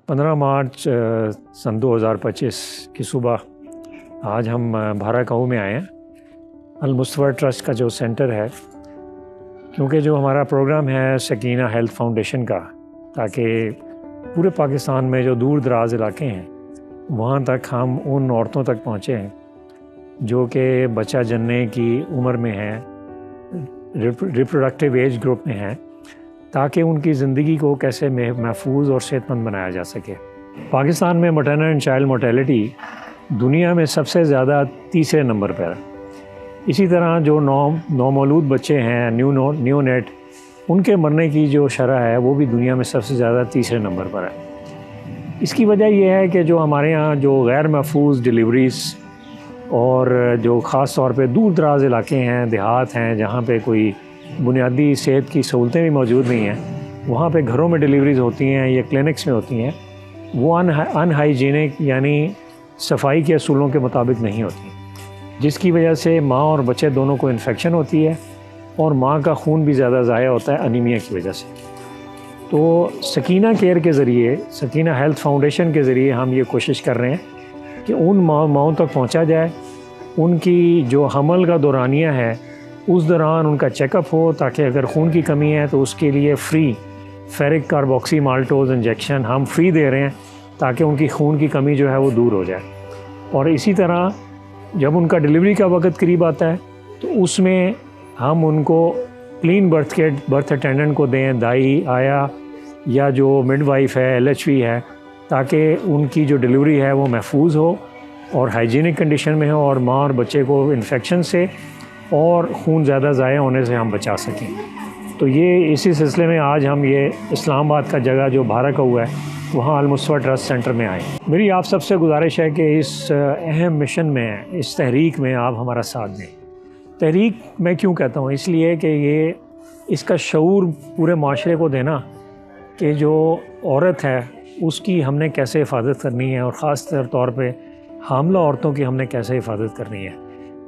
15 مارچ سن 2025 کی صبح آج ہم بھارا کاؤ میں آئے ہیں، المصطفیٰ ٹرسٹ کا جو سینٹر ہے، کیونکہ جو ہمارا پروگرام ہے سکینہ ہیلتھ فاؤنڈیشن کا، تاکہ پورے پاکستان میں جو دور دراز علاقے ہیں وہاں تک ہم ان عورتوں تک پہنچے ہیں جو کہ بچہ جننے کی عمر میں ہیں، ریپروڈکٹیو ایج گروپ میں ہیں، تاکہ ان کی زندگی کو کیسے محفوظ اور صحت مند بنایا جا سکے۔ پاکستان میں مٹرنل اینڈ چائلڈ مورٹیلٹی دنیا میں سب سے زیادہ تیسرے نمبر پر ہے۔ اسی طرح جو نومولود بچے ہیں، نیو نیٹ، ان کے مرنے کی جو شرح ہے وہ بھی دنیا میں سب سے زیادہ تیسرے نمبر پر ہے۔ اس کی وجہ یہ ہے کہ جو ہمارے ہاں جو غیر محفوظ ڈیلیوریز اور جو خاص طور پہ دور دراز علاقے ہیں، دیہات ہیں، جہاں پہ کوئی بنیادی صحت کی سہولتیں بھی موجود نہیں ہیں، وہاں پہ گھروں میں ڈیلیوریز ہوتی ہیں یا کلینکس میں ہوتی ہیں، وہ ان ہائیجینک یعنی صفائی کے اصولوں کے مطابق نہیں ہوتی، جس کی وجہ سے ماں اور بچے دونوں کو انفیکشن ہوتی ہے اور ماں کا خون بھی زیادہ ضائع ہوتا ہے انیمیا کی وجہ سے۔ تو سکینہ کیئر کے ذریعے، سکینہ ہیلتھ فاؤنڈیشن کے ذریعے ہم یہ کوشش کر رہے ہیں کہ ان ماؤں تک پہنچا جائے، ان کی جو حمل کا دورانیہ ہے اس دوران ان کا چیک اپ ہو، تاکہ اگر خون کی کمی ہے تو اس کے لیے فری فیرک کاربوکسی مالٹوز انجیکشن ہم فری دے رہے ہیں، تاکہ ان کی خون کی کمی جو ہے وہ دور ہو جائے۔ اور اسی طرح جب ان کا ڈیلیوری کا وقت قریب آتا ہے تو اس میں ہم ان کو کلین برتھ اٹینڈنٹ کو دیں، دائی، آیا یا جو مڈ وائف ہے، LHV ہے، تاکہ ان کی جو ڈیلیوری ہے وہ محفوظ ہو اور ہائیجینک کنڈیشن میں ہو، اور ماں اور بچے کو انفیکشن سے اور خون زیادہ ضائع ہونے سے ہم بچا سکیں۔ تو یہ اسی سلسلے میں آج ہم یہ اسلام آباد کا جگہ جو بھارا کا ہوا ہے وہاں المصطفیٰ ٹرسٹ سینٹر میں آئے۔ میری آپ سب سے گزارش ہے کہ اس اہم مشن میں، اس تحریک میں آپ ہمارا ساتھ دیں۔ تحریک میں کیوں کہتا ہوں؟ اس لیے کہ اس کا شعور پورے معاشرے کو دینا کہ جو عورت ہے اس کی ہم نے کیسے حفاظت کرنی ہے، اور خاص طور پہ حاملہ عورتوں کی ہم نے کیسے حفاظت کرنی ہے،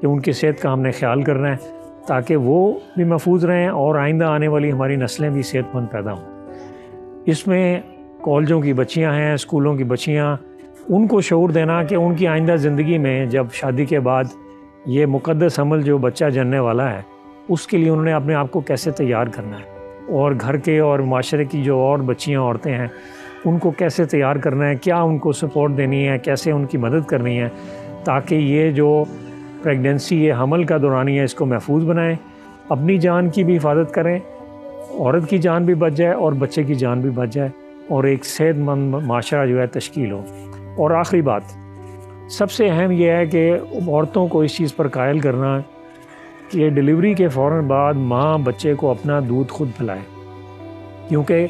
کہ ان کی صحت کا ہم نے خیال کرنا ہے تاکہ وہ بھی محفوظ رہیں اور آئندہ آنے والی ہماری نسلیں بھی صحت مند پیدا ہوں۔ اس میں کالجوں کی بچیاں ہیں، اسکولوں کی بچیاں، ان کو شعور دینا کہ ان کی آئندہ زندگی میں جب شادی کے بعد یہ مقدس عمل جو بچہ جننے والا ہے اس کے لیے انہوں نے اپنے آپ کو کیسے تیار کرنا ہے، اور گھر کے اور معاشرے کی جو اور بچیاں، عورتیں ہیں، ان کو کیسے تیار کرنا ہے، کیا ان کو سپورٹ دینی ہے، کیسے ان کی مدد کرنی ہے، تاکہ یہ جو پریگنینسی، یہ حمل کا دورانی ہے، اس کو محفوظ بنائیں، اپنی جان کی بھی حفاظت کریں، عورت کی جان بھی بچ جائے اور بچے کی جان بھی بچ جائے، اور ایک صحت مند معاشرہ جو ہے تشکیل ہو۔ اور آخری بات سب سے اہم یہ ہے کہ عورتوں کو اس چیز پر قائل کرنا کہ ڈیلیوری کے فوراً بعد ماں بچے کو اپنا دودھ خود پلائے، کیونکہ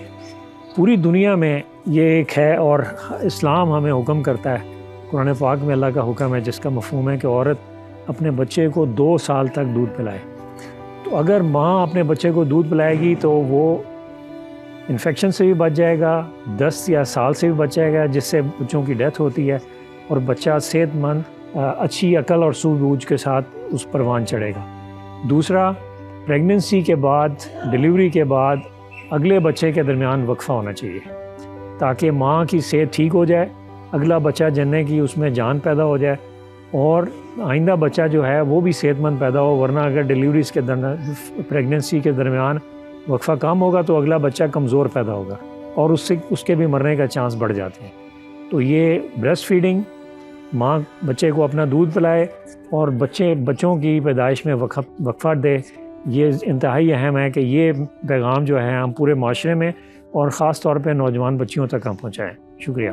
پوری دنیا میں یہ ایک ہے، اور اسلام ہمیں حکم کرتا ہے، قرآن پاک میں اللہ کا حکم ہے جس کا مفہوم ہے کہ عورت اپنے بچے کو 2 سال تک دودھ پلائے۔ تو اگر ماں اپنے بچے کو دودھ پلائے گی تو وہ انفیکشن سے بھی بچ جائے گا، 10 یا سال سے بھی بچ جائے گا، جس سے بچوں کی ڈیتھ ہوتی ہے، اور بچہ صحت مند، اچھی عقل اور سوجھ بوجھ کے ساتھ اس پروان چڑھے گا۔ دوسرا، پریگننسی کے بعد، ڈیلیوری کے بعد اگلے بچے کے درمیان وقفہ ہونا چاہیے، تاکہ ماں کی صحت ٹھیک ہو جائے، اگلا بچہ جننے کی اس میں جان پیدا ہو جائے، اور آئندہ بچہ جو ہے وہ بھی صحت مند پیدا ہو۔ ورنہ اگر ڈیلیوریز کے پریگننسی کے درمیان وقفہ کم ہوگا تو اگلا بچہ کمزور پیدا ہوگا، اور اس کے بھی مرنے کا چانس بڑھ جاتے ہیں۔ تو یہ بریسٹ فیڈنگ، ماں بچے کو اپنا دودھ پلائے اور بچوں کی پیدائش میں وقفہ دے، یہ انتہائی اہم ہے کہ یہ پیغام جو ہے ہم پورے معاشرے میں اور خاص طور پہ نوجوان بچیوں تک ہم پہنچائیں۔ شکریہ۔